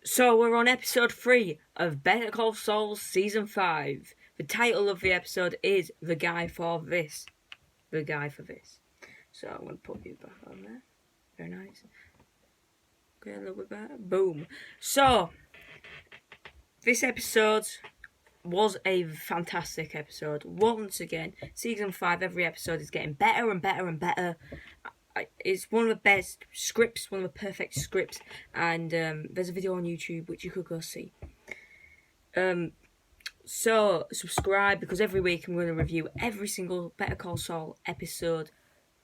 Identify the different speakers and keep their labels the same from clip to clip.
Speaker 1: So we're on episode 3 of Better Call Saul season 5. The title of the episode is The Guy for This. The Guy for This. So I'm going to put you back on there. Very nice. Okay, a little bit better. Boom. So, this episode was a fantastic episode. Once again, season 5, every episode is getting better and better and better. It's one of the best scripts, one of the perfect scripts, and there's a video on YouTube which you could go see. So subscribe, because every week I'm going to review every single Better Call Saul episode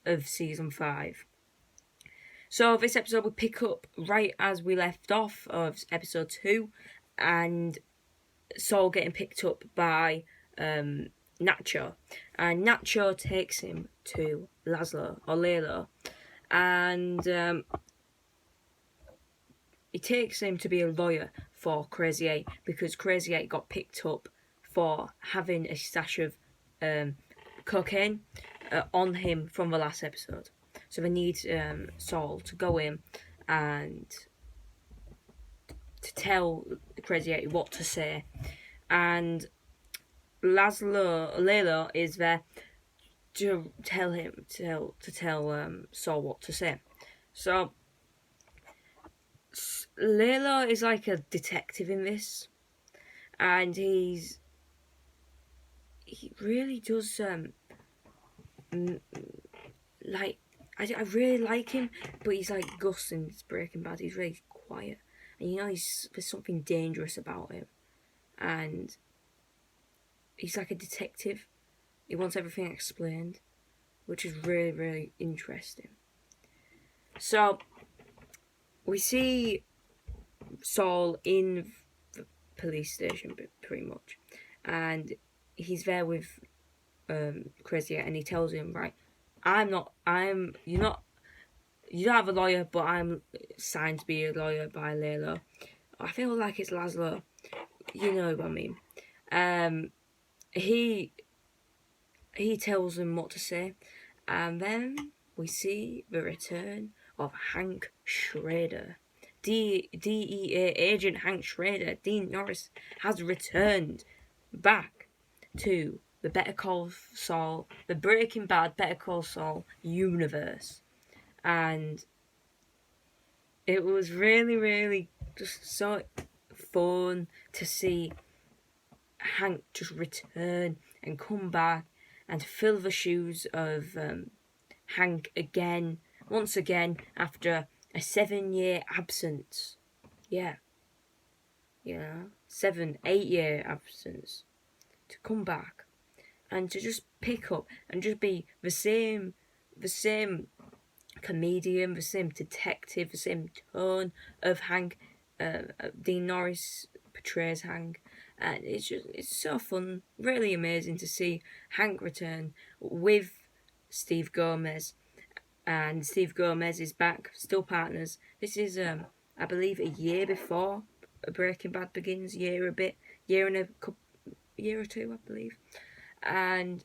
Speaker 1: of season 5. So this episode we pick up right as we left off of episode 2, and Saul getting picked up by Nacho, and Nacho takes him to Lalo, and he takes him to be a lawyer for Crazy 8, because Crazy 8 got picked up for having a stash of cocaine on him from the last episode. So they need Saul to go in and to tell Crazy 8 what to say, and Lalo is there to tell Saul what to say. So Lalo is like a detective in this, and he really does like I really like him, but he's like Gus in Breaking Bad. He's really quiet, and there's something dangerous about him, and he's like a detective. He wants everything explained, which is really, really interesting. So we see Saul in the police station, pretty much, and he's there with Crazy, and he tells him, right, you don't have a lawyer, but I'm signed to be a lawyer by Lalo. I feel like it's Laszlo. You know what I mean. He tells him what to say, and then we see the return of Hank Schrader. DEA agent Hank Schrader, Dean Norris, has returned back to the Better Call Saul, the Breaking Bad Better Call Saul universe. And it was really, really just so fun to see Hank just return and come back and fill the shoes of Hank once again, after a 7-year absence. 7-8 year absence, to come back and to just pick up and just be the same comedian, the same detective, the same tone of Hank. Dean Norris portrays Hank, and it's so fun, really amazing to see Hank return with Steve Gomez, and Steve Gomez is back, still partners. This is I believe a year before Breaking Bad begins, year or two, I believe. And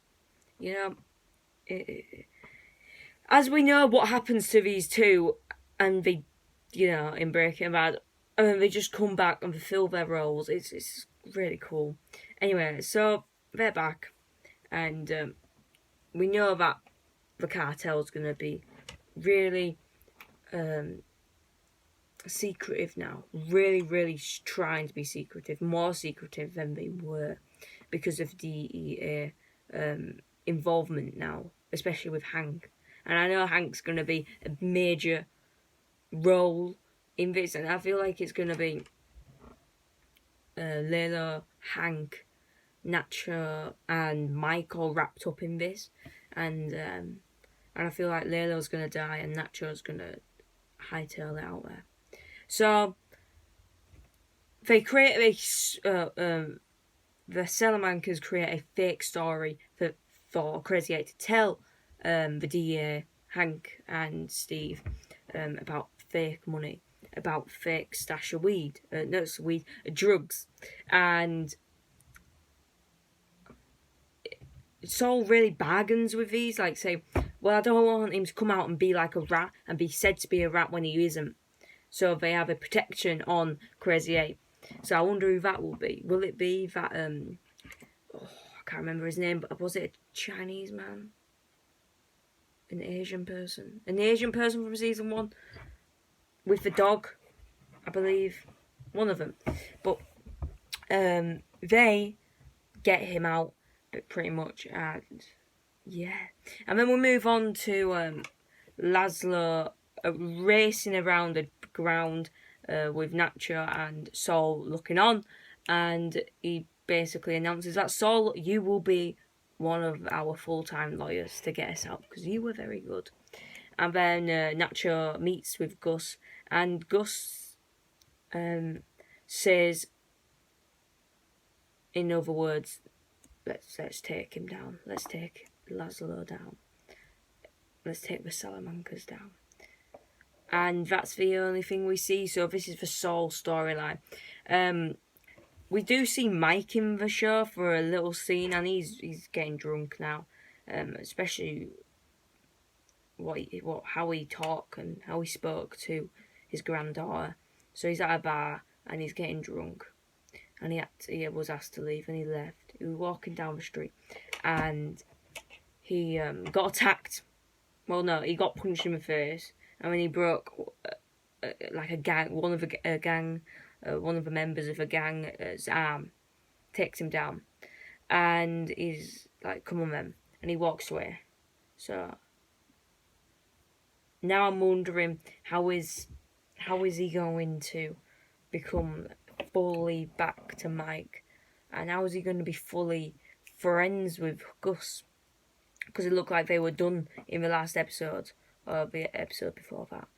Speaker 1: as we know what happens to these two, and they, in Breaking Bad, and they just come back and fulfill their roles. It's really cool. Anyway, so they're back, and we know that the cartel is going to be really secretive now. Really, really trying to be secretive, more secretive than they were, because of DEA involvement now, especially with Hank. And I know Hank's going to be a major role in this, and I feel like it's going to be Lalo, Hank, Nacho, and Mike all wrapped up in this, and I feel like Lalo's going to die and Nacho's going to hightail it out there. So they create the Salamancas create a fake story for Crazy 8 to tell the DEA, Hank and Steve, about fake money, about fake stash of drugs, and Saul really bargains with these, like say, well, I don't want him to come out and be like a rat and be said to be a rat when he isn't. So they have a protection on Crazy 8. So I wonder who that will be. Will it be that, I can't remember his name, but was it a Chinese man? An Asian person? An Asian person from season 1? With the dog, I believe. One of them. But they get him out, but pretty much, and yeah. And then we move on to Laszlo racing around the ground with Nacho and Saul looking on, and he basically announces that, Saul, you will be one of our full-time lawyers to get us out because you were very good. And then Nacho meets with Gus, and Gus says, in other words, let's take him down. Let's take Laszlo down. Let's take the Salamancas down. And that's the only thing we see. So this is the Saul storyline. We do see Mike in the show for a little scene, and he's getting drunk now, especially how he talked and how he spoke to his granddaughter. So he's at a bar and he's getting drunk, and he was asked to leave, and he left. He was walking down the street, and he got attacked. Well, no, he got punched in the face, and when he broke like a gang, one of the members of a gang's arm, takes him down, and he's like, "Come on, then," and he walks away. So now I'm wondering how is he going to become fully back to Mike, and how is he going to be fully friends with Gus? Because it looked like they were done in the last episode, or the episode before that.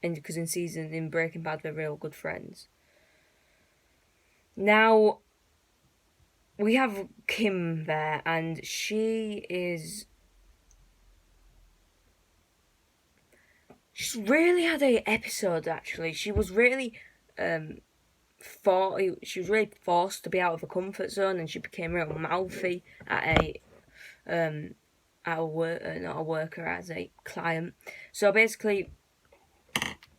Speaker 1: And because in Breaking Bad, they're real good friends. Now, we have Kim there, and she's really had an episode, actually. She was really she was really forced to be out of her comfort zone, and she became real mouthy at a worker, as a client. So basically,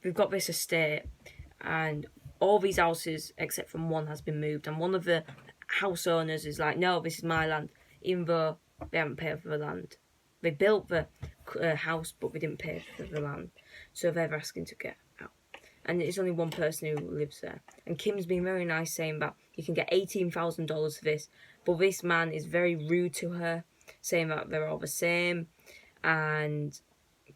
Speaker 1: we've got this estate, and all these houses except from one has been moved, and one of the house owners is like, "No, this is my land," even though they haven't paid for the land. They built the house, but they didn't pay for the land, so they're asking to get out. And it's only one person who lives there. And Kim's been very nice, saying that you can get $18,000 for this, but this man is very rude to her, saying that they're all the same. And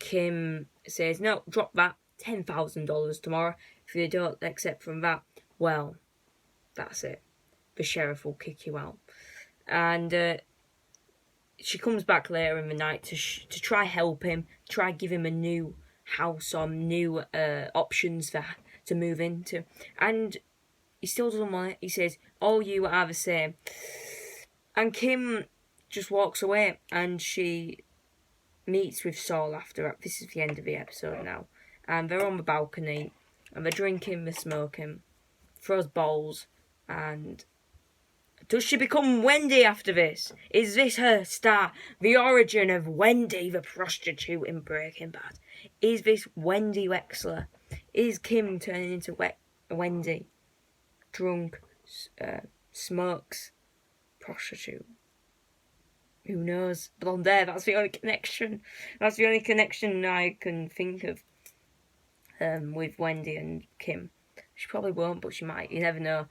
Speaker 1: Kim says, "No, drop that, $10,000 tomorrow. If you don't accept from that, well, that's it. The sheriff will kick you out." And she comes back later in the night to try help him, try give him a new house or new options to move into. And he still doesn't want it. He says, "All you are the same." And Kim just walks away, and she meets with Saul after. This is the end of the episode now. And they're on the balcony, and they're drinking, they're smoking, throws balls, and does she become Wendy after this? Is this her start? The origin of Wendy, the prostitute in Breaking Bad. Is this Wendy Wexler? Is Kim turning into Wendy? Drunk, smokes, prostitute. Who knows? Blonde, that's the only connection. That's the only connection I can think of with Wendy and Kim. She probably won't, but she might. You never know.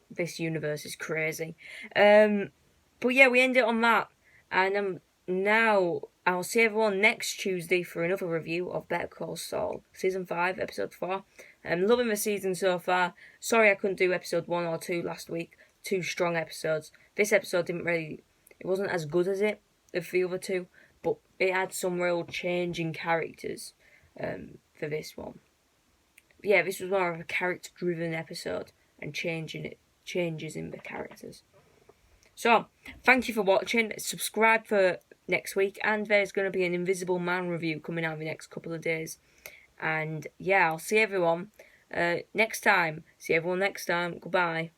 Speaker 1: This universe is crazy. But yeah, we end it on that. And now I'll see everyone next Tuesday for another review of Better Call Saul, Season 5, Episode 4. I'm loving the season so far. Sorry I couldn't do Episode 1 or 2 last week. 2 strong episodes. This episode it wasn't as good as the other 2, but it had some real change in characters for this one. Yeah, this was more of a character-driven episode and changes in the characters. So, thank you for watching. Subscribe for next week, and there's going to be an Invisible Man review coming out in the next couple of days. And yeah, I'll see everyone next time. See everyone next time. Goodbye.